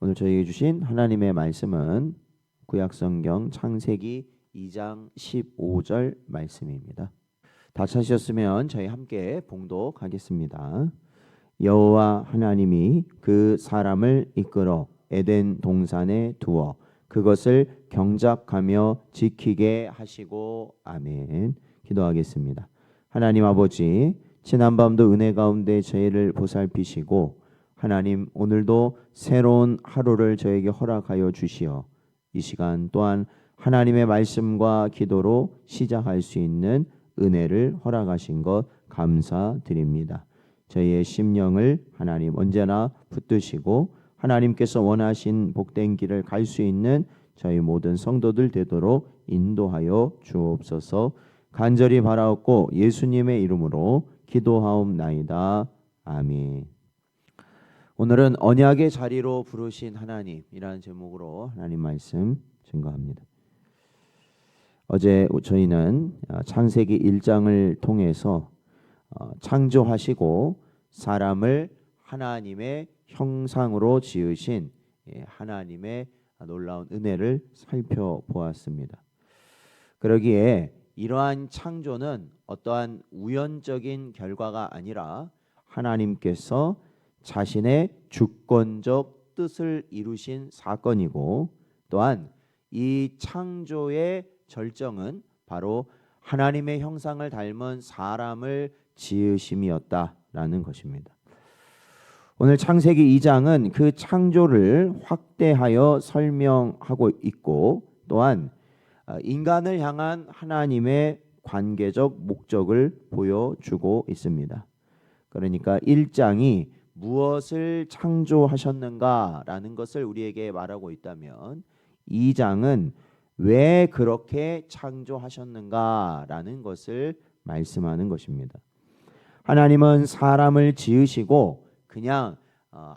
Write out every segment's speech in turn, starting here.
오늘 저희에게 주신 하나님의 말씀은 구약성경 창세기 2장 15절 말씀입니다. 다 찾으셨으면 저희 함께 봉독하겠습니다. 여호와 하나님이 그 사람을 이끌어 에덴 동산에 두어 그것을 경작하며 지키게 하시고 아멘. 기도하겠습니다. 하나님 아버지, 지난밤도 은혜 가운데 저희를 보살피시고 하나님 오늘도 새로운 하루를 저에게 허락하여 주시어 이 시간 또한 하나님의 말씀과 기도로 시작할 수 있는 은혜를 허락하신 것 감사드립니다. 저희의 심령을 하나님 언제나 붙드시고 하나님께서 원하신 복된 길을 갈 수 있는 저희 모든 성도들 되도록 인도하여 주옵소서. 간절히 바라옵고 예수님의 이름으로 기도하옵나이다. 아멘. 오늘은 언약의 자리로 부르신 하나님이라는 제목으로 하나님 말씀 증거합니다. 어제 저희는 창세기 1장을 통해서 창조하시고 사람을 하나님의 형상으로 지으신 하나님의 놀라운 은혜를 살펴보았습니다. 그러기에 이러한 창조는 어떠한 우연적인 결과가 아니라 하나님께서 자신의 주권적 뜻을 이루신 사건이고 또한 이 창조의 절정은 바로 하나님의 형상을 닮은 사람을 지으심이었다라는 것입니다. 오늘 창세기 2장은 그 창조를 확대하여 설명하고 있고 또한 인간을 향한 하나님의 관계적 목적을 보여주고 있습니다. 그러니까 1장이 무엇을 창조하셨는가라는 것을 우리에게 말하고 있다면 2장은 왜 그렇게 창조하셨는가라는 것을 말씀하는 것입니다. 하나님은 사람을 지으시고 그냥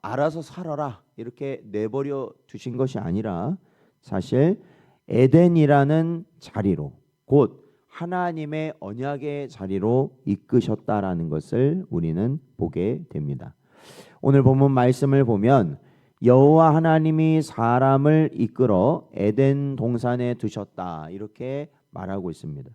알아서 살아라 이렇게 내버려 두신 것이 아니라 사실 에덴이라는 자리로 곧 하나님의 언약의 자리로 이끄셨다라는 것을 우리는 보게 됩니다. 오늘 본문 말씀을 보면 여호와 하나님이 사람을 이끌어 에덴 동산에 두셨다 이렇게 말하고 있습니다.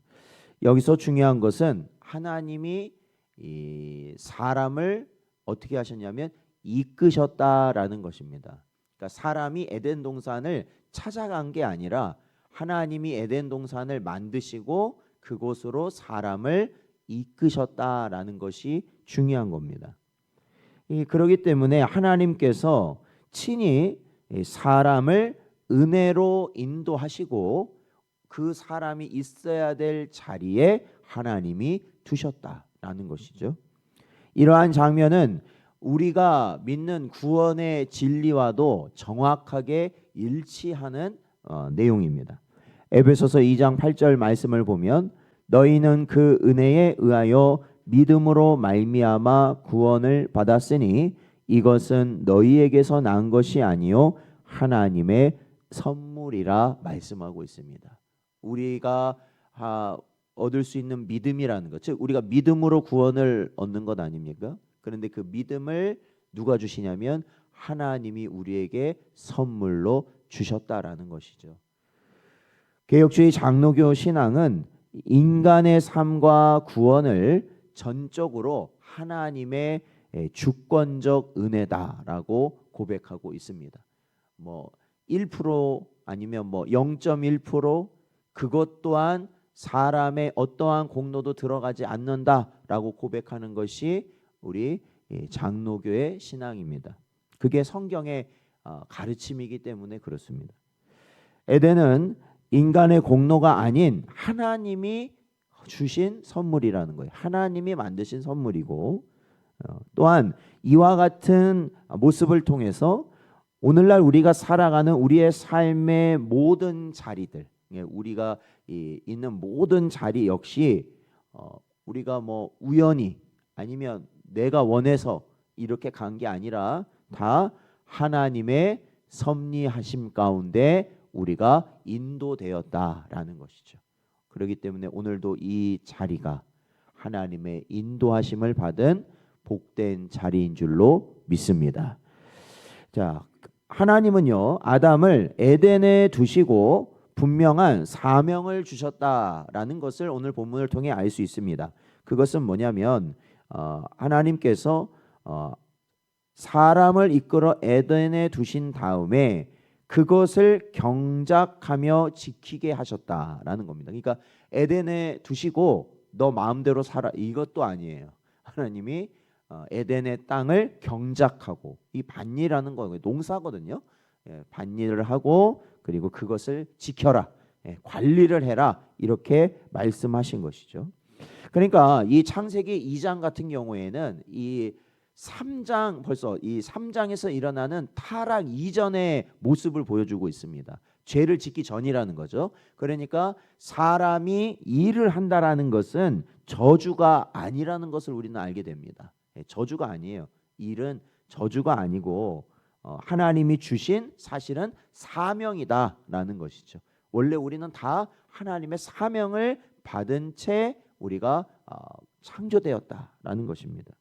여기서 중요한 것은 하나님이 이 사람을 어떻게 하셨냐면 이끄셨다라는 것입니다. 그러니까 사람이 에덴 동산을 찾아간 게 아니라 하나님이 에덴 동산을 만드시고 그곳으로 사람을 이끄셨다라는 것이 중요한 겁니다. 그렇기 때문에 하나님께서 친히 사람을 은혜로 인도하시고 그 사람이 있어야 될 자리에 하나님이 두셨다라는 것이죠. 이러한 장면은 우리가 믿는 구원의 진리와도 정확하게 일치하는 내용입니다. 에베소서 2장 8절 말씀을 보면 너희는 그 은혜에 의하여 믿음으로 말미암아 구원을 받았으니 이것은 너희에게서 난 것이 아니요 하나님의 선물이라 말씀하고 있습니다. 우리가 얻을 수 있는 믿음이라는 것, 즉 우리가 믿음으로 구원을 얻는 것 아닙니까? 그런데 그 믿음을 누가 주시냐면 하나님이 우리에게 선물로 주셨다라는 것이죠. 개혁주의 장로교 신앙은 인간의 삶과 구원을 전적으로 하나님의 주권적 은혜다라고 고백하고 있습니다. 1% 아니면 0.1% 그것 또한 사람의 어떠한 공로도 들어가지 않는다라고 고백하는 것이 우리 장로교의 신앙입니다. 그게 성경의 가르침이기 때문에 그렇습니다. 에덴은 인간의 공로가 아닌 하나님이 주신 선물이라는 거예요. 하나님이 만드신 선물이고 또한 이와 같은 모습을 통해서 오늘날 우리가 살아가는 우리의 삶의 모든 자리들, 우리가 있는 모든 자리 역시 우리가 우연히 아니면 내가 원해서 이렇게 간 게 아니라 다 하나님의 섭리하심 가운데 우리가 인도되었다라는 것이죠. 그렇기 때문에 오늘도 이 자리가 하나님의 인도하심을 받은 복된 자리인 줄로 믿습니다. 자, 하나님은요 아담을 에덴에 두시고 분명한 사명을 주셨다라는 것을 오늘 본문을 통해 알 수 있습니다. 그것은 뭐냐면 하나님께서 사람을 이끌어 에덴에 두신 다음에 그것을 경작하며 지키게 하셨다라는 겁니다. 그러니까 에덴에 두시고 너 마음대로 살아 이것도 아니에요. 하나님이 에덴의 땅을 경작하고, 이 밭일이라는 거 농사거든요. 밭일을 하고 그리고 그것을 지켜라, 관리를 해라, 이렇게 말씀하신 것이죠. 그러니까 이 창세기 2장 같은 경우에는 이 3장 벌써 이 3장에서 일어나는 타락 이전의 모습을 보여주고 있습니다. 죄를 짓기 전이라는 거죠. 그러니까 사람이 일을 한다라는 것은 저주가 아니라는 것을 우리는 알게 됩니다. 저주가 아니에요. 일은 저주가 아니고 하나님이 주신 사실은 사명이다라는 것이죠. 원래 우리는 다 하나님의 사명을 받은 채 우리가 창조되었다라는 것입니다.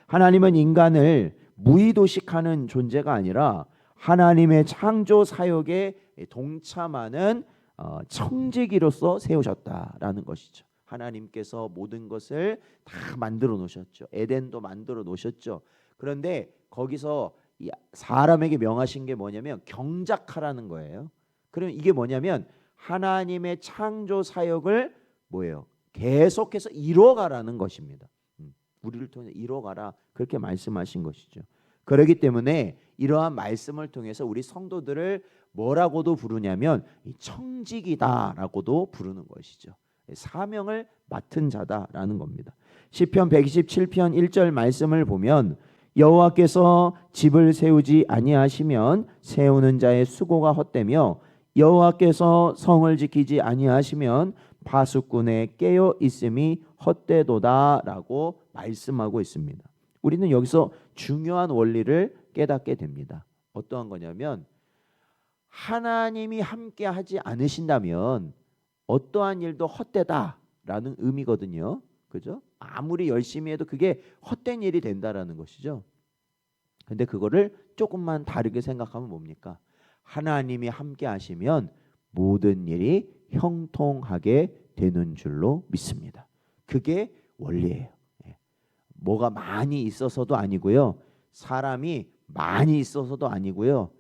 하나님은 인간을 무의도식하는 존재가 아니라 하나님의 창조 사역에 동참하는 청지기로서 세우셨다라는 것이죠. 하나님께서 모든 것을 다 만들어 놓으셨죠. 에덴도 만들어 놓으셨죠. 그런데 거기서 사람에게 명하신 게 뭐냐면 경작하라는 거예요. 그럼 이게 뭐냐면 하나님의 창조 사역을 뭐예요? 계속해서 이뤄가라는 것입니다. 우리를 통해 이뤄가라, 그렇게 말씀하신 것이죠. 그렇기 때문에 이러한 말씀을 통해서 우리 성도들을 뭐라고도 부르냐면 청지기다라고도 부르는 것이죠. 사명을 맡은 자다라는 겁니다. 시편 127편 1절 말씀을 보면 여호와께서 집을 세우지 아니하시면 세우는 자의 수고가 헛되며 여호와께서 성을 지키지 아니하시면 파수꾼의 깨어 있음이 헛되도다라고 말씀하고 있습니다. 우리는 여기서 중요한 원리를 깨닫게 됩니다. 어떠한 거냐면 하나님이 함께 하지 않으신다면 어떠한 일도 헛되다라는 의미거든요. 그죠? 아무리 열심히 해도 그게 헛된 일이 된다라는 것이죠. 근데 그거를 조금만 다르게 생각하면 뭡니까? 하나님이 함께 하시면 모든 일이 형통하게 되는 줄로 믿습니다. 그게 원리예요. 뭐가 많이 있어서도 아니고요. 사람이 많이 있어서도 아니고요.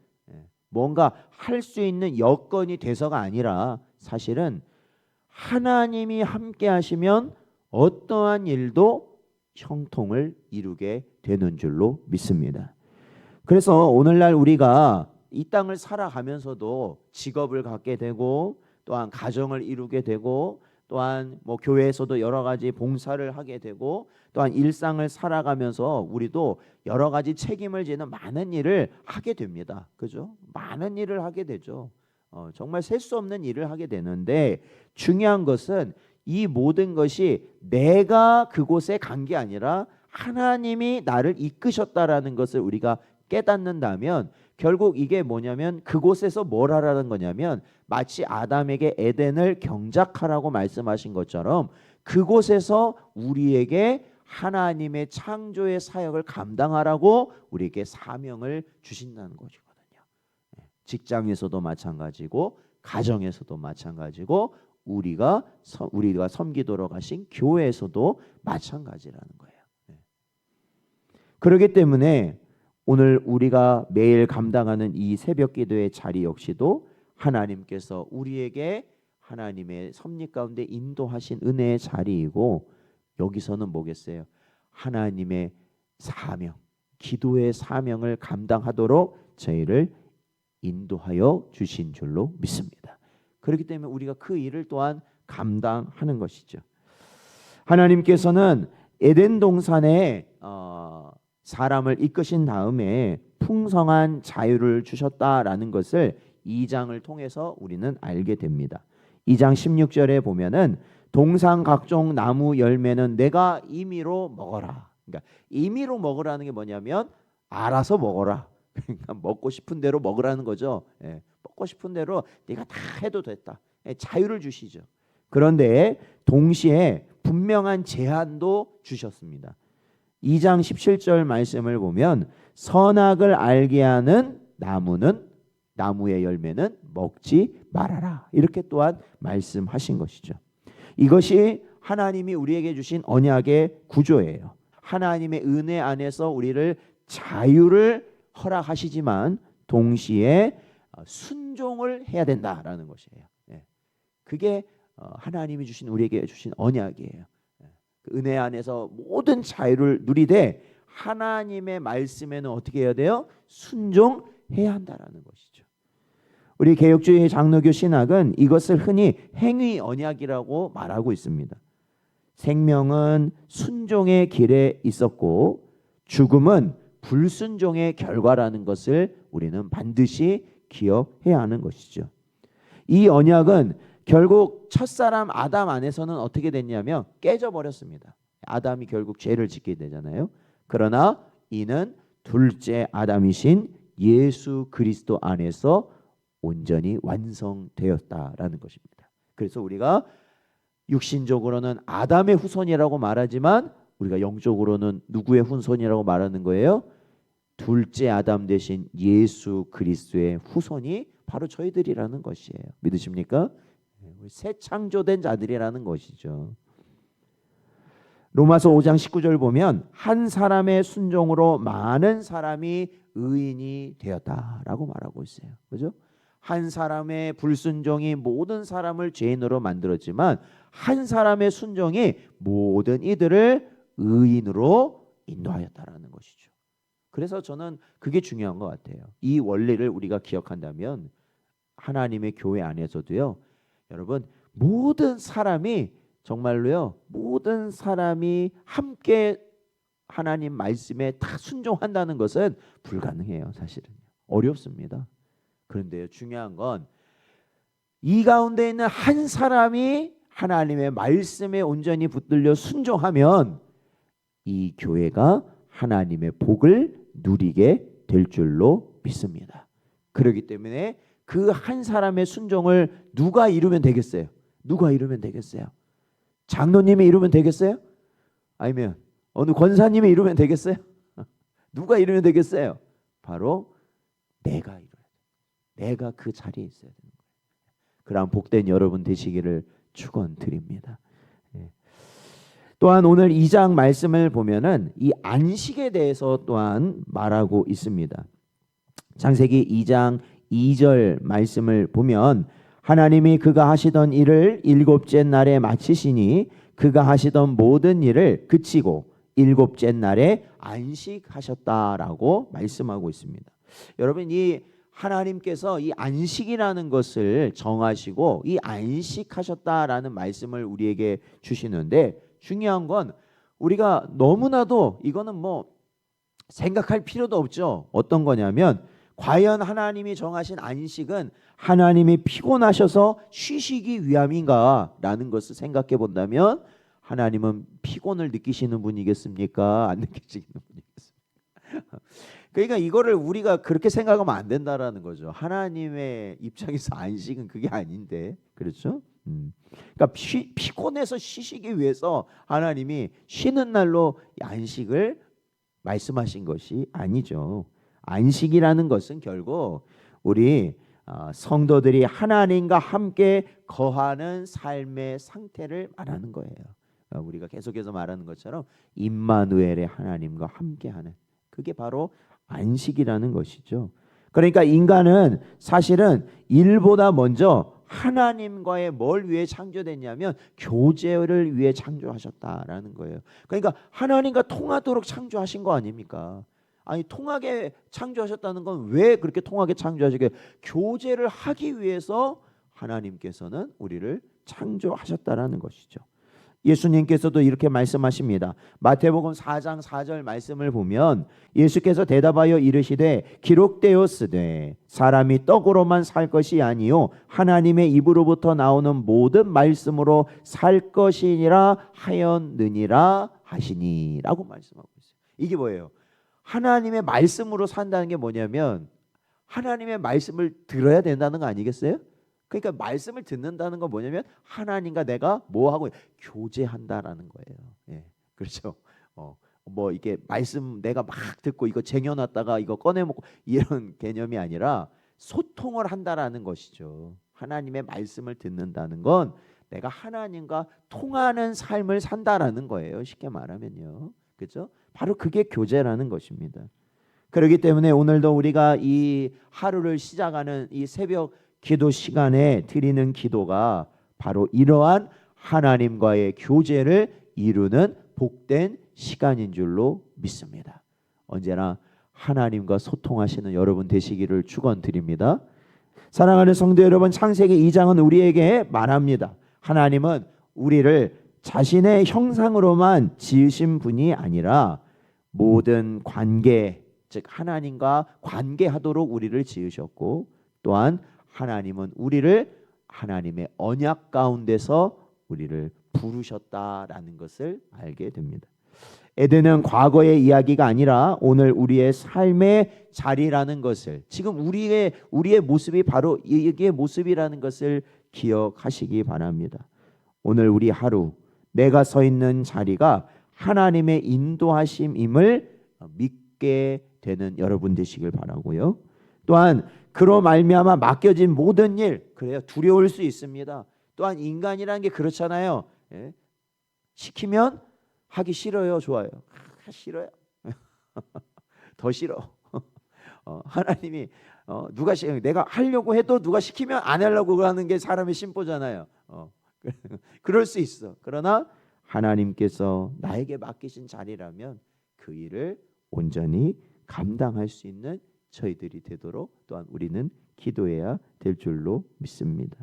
뭔가 할 수 있는 여건이 돼서가 아니라 사실은 하나님이 함께 하시면 어떠한 일도 형통을 이루게 되는 줄로 믿습니다. 그래서 오늘날 우리가 이 땅을 살아가면서도 직업을 갖게 되고 또한 가정을 이루게 되고 또한 뭐 교회에서도 여러 가지 봉사를 하게 되고 또한 일상을 살아가면서 우리도 여러 가지 책임을 지는 많은 일을 하게 됩니다. 그죠? 많은 일을 하게 되죠. 정말 셀 수 없는 일을 하게 되는데 중요한 것은 이 모든 것이 내가 그곳에 간 게 아니라 하나님이 나를 이끄셨다라는 것을 우리가 깨닫는다면 결국 이게 뭐냐면 그곳에서 뭘 하라는 거냐면 마치 아담에게 에덴을 경작하라고 말씀하신 것처럼 그곳에서 우리에게 하나님의 창조의 사역을 감당하라고 우리에게 사명을 주신다는 것이거든요. 직장에서도 마찬가지고 가정에서도 마찬가지고 우리가 섬기도록 하신 교회에서도 마찬가지라는 거예요. 그렇기 때문에 오늘 우리가 매일 감당하는 이 새벽 기도의 자리 역시도 하나님께서 우리에게 하나님의 섭리 가운데 인도하신 은혜의 자리이고 여기서는 뭐겠어요? 하나님의 사명, 기도의 사명을 감당하도록 저희를 인도하여 주신 줄로 믿습니다. 그렇기 때문에 우리가 그 일을 또한 감당하는 것이죠. 하나님께서는 에덴 동산에 사람을 이끄신 다음에 풍성한 자유를 주셨다라는 것을 2장을 통해서 우리는 알게 됩니다. 2장 16절에 보면은 동산 각종 나무 열매는 내가 임의로 먹어라. 그러니까 임의로 먹으라는 게 뭐냐면 알아서 먹어라. 그러니까 먹고 싶은 대로 먹으라는 거죠. 먹고 싶은 대로 네가 다 해도 됐다. 자유를 주시죠. 그런데 동시에 분명한 제한도 주셨습니다. 2장 17절 말씀을 보면 선악을 알게 하는 나무의 열매는 먹지 말아라. 이렇게 또한 말씀하신 것이죠. 이것이 하나님이 우리에게 주신 언약의 구조예요. 하나님의 은혜 안에서 우리를 자유를 허락하시지만 동시에 순종을 해야 된다라는 것이에요. 그게 하나님이 주신 우리에게 주신 언약이에요. 그 은혜 안에서 모든 자유를 누리되 하나님의 말씀에는 어떻게 해야 돼요? 순종해야 한다라는 것이죠. 우리 개혁주의 장로교 신학은 이것을 흔히 행위 언약이라고 말하고 있습니다. 생명은 순종의 길에 있었고 죽음은 불순종의 결과라는 것을 우리는 반드시 기억해야 하는 것이죠. 이 언약은 결국 첫사람 아담 안에서는 어떻게 됐냐면 깨져버렸습니다. 아담이 결국 죄를 짓게 되잖아요. 그러나 이는 둘째 아담이신 예수 그리스도 안에서 온전히 완성되었다라는 것입니다. 그래서 우리가 육신적으로는 아담의 후손이라고 말하지만 우리가 영적으로는 누구의 후손이라고 말하는 거예요? 둘째 아담 대신 예수 그리스도의 후손이 바로 저희들이라는 것이에요. 믿으십니까? 새 창조된 자들이라는 것이죠. 로마서 5장 19절 보면 한 사람의 순종으로 많은 사람이 의인이 되었다라고 말하고 있어요. 그죠? 한 사람의 불순종이 모든 사람을 죄인으로 만들었지만 한 사람의 순종이 모든 이들을 의인으로 인도하였다라는 것이죠. 그래서 저는 그게 중요한 것 같아요. 이 원리를 우리가 기억한다면 하나님의 교회 안에서도요. 여러분 모든 사람이 정말로요. 모든 사람이 함께 하나님 말씀에 다 순종한다는 것은 불가능해요. 사실은 어렵습니다. 그런데 중요한 건 이 가운데 있는 한 사람이 하나님의 말씀에 온전히 붙들려 순종하면 이 교회가 하나님의 복을 누리게 될 줄로 믿습니다. 그렇기 때문에 그 한 사람의 순종을 누가 이루면 되겠어요? 누가 이루면 되겠어요? 장로님이 이루면 되겠어요? 아니면 어느 권사님이 이루면 되겠어요? 누가 이루면 되겠어요? 바로 내가 이루어야 돼요. 내가 그 자리에 있어야 되는 거예요. 그러한 복된 여러분 되시기를 축원드립니다. 또한 오늘 2장 말씀을 보면은 이 안식에 대해서 또한 말하고 있습니다. 창세기 2장 2절 말씀을 보면 하나님이 그가 하시던 일을 일곱째 날에 마치시니 그가 하시던 모든 일을 그치고 일곱째 날에 안식하셨다라고 말씀하고 있습니다. 여러분 이 하나님께서 이 안식이라는 것을 정하시고 이 안식하셨다라는 말씀을 우리에게 주시는데 중요한 건 우리가 너무나도 이거는 뭐 생각할 필요도 없죠. 어떤 거냐면 과연 하나님이 정하신 안식은 하나님이 피곤하셔서 쉬시기 위함인가라는 것을 생각해 본다면 하나님은 피곤을 느끼시는 분이겠습니까? 안 느끼시는 분이겠습니까? 그러니까 이거를 우리가 그렇게 생각하면 안 된다라는 거죠. 하나님의 입장에서 안식은 그게 아닌데, 그렇죠? 그러니까 피곤해서 쉬시기 위해서 하나님이 쉬는 날로 안식을 말씀하신 것이 아니죠. 안식이라는 것은 결국 우리 성도들이 하나님과 함께 거하는 삶의 상태를 말하는 거예요. 우리가 계속해서 말하는 것처럼 임마누엘의 하나님과 함께하는 그게 바로 안식이라는 것이죠. 그러니까 인간은 사실은 일보다 먼저 하나님과의 뭘 위해 창조됐냐면 교제를 위해 창조하셨다라는 거예요. 그러니까 하나님과 통하도록 창조하신 거 아닙니까? 아니 통하게 창조하셨다는 건 왜 그렇게 통하게 창조하시게? 교제를 하기 위해서 하나님께서는 우리를 창조하셨다라는 것이죠. 예수님께서도 이렇게 말씀하십니다. 마태복음 4장 4절 말씀을 보면 예수께서 대답하여 이르시되 기록되었으되 사람이 떡으로만 살 것이 아니요 하나님의 입으로부터 나오는 모든 말씀으로 살 것이니라 하였느니라 하시니라고 말씀하고 있어요. 이게 뭐예요? 하나님의 말씀으로 산다는 게 뭐냐면 하나님의 말씀을 들어야 된다는 거 아니겠어요? 그러니까 말씀을 듣는다는 건 뭐냐면 하나님과 내가 뭐 하고 교제한다라는 거예요. 예, 그렇죠. 뭐 이게 말씀 내가 막 듣고 이거 쟁여놨다가 이거 꺼내 먹고 이런 개념이 아니라 소통을 한다라는 것이죠. 하나님의 말씀을 듣는다는 건 내가 하나님과 통하는 삶을 산다라는 거예요. 쉽게 말하면요. 그죠? 바로 그게 교제라는 것입니다. 그렇기 때문에 오늘도 우리가 이 하루를 시작하는 이 새벽 기도 시간에 드리는 기도가 바로 이러한 하나님과의 교제를 이루는 복된 시간인 줄로 믿습니다. 언제나 하나님과 소통하시는 여러분 되시기를 축원드립니다. 사랑하는 성도 여러분, 창세기 2장은 우리에게 말합니다. 하나님은 우리를 자신의 형상으로만 지으신 분이 아니라 모든 관계, 즉 하나님과 관계하도록 우리를 지으셨고, 또한 하나님은 우리를 하나님의 언약 가운데서 우리를 부르셨다라는 것을 알게 됩니다. 에덴은 과거의 이야기가 아니라 오늘 우리의 삶의 자리라는 것을, 지금 우리의 모습이 바로 이게 모습이라는 것을 기억하시기 바랍니다. 오늘 우리 하루 내가 서 있는 자리가 하나님의 인도하심임을 믿게 되는 여러분 되시길 바라고요. 또한 그로 말미암아 맡겨진 모든 일, 그래요, 두려울 수 있습니다. 또한 인간이라는 게 그렇잖아요. 예? 시키면 하기 싫어요, 좋아요? 싫어요. 더 싫어. 하나님이 누가 내가 하려고 해도 누가 시키면 안 하려고 하는 게 사람의 심보잖아요. 그럴 수 있어. 그러나 하나님께서 나에게 맡기신 자리라면 그 일을 온전히 감당할 수 있는 저희들이 되도록 또한 우리는 기도해야 될 줄로 믿습니다.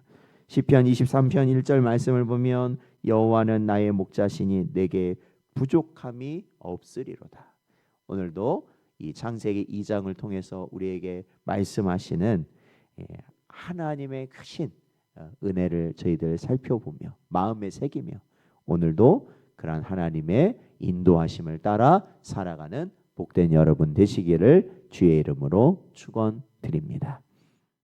시편 23편 1절 말씀을 보면 여호와는 나의 목자시니 내게 부족함이 없으리로다. 오늘도 이 창세기 2장을 통해서 우리에게 말씀하시는 하나님의 크신 은혜를 저희들 살펴보며 마음에 새기며 오늘도 그러한 하나님의 인도하심을 따라 살아가는 복된 여러분 되시기를 주의 이름으로 축원드립니다.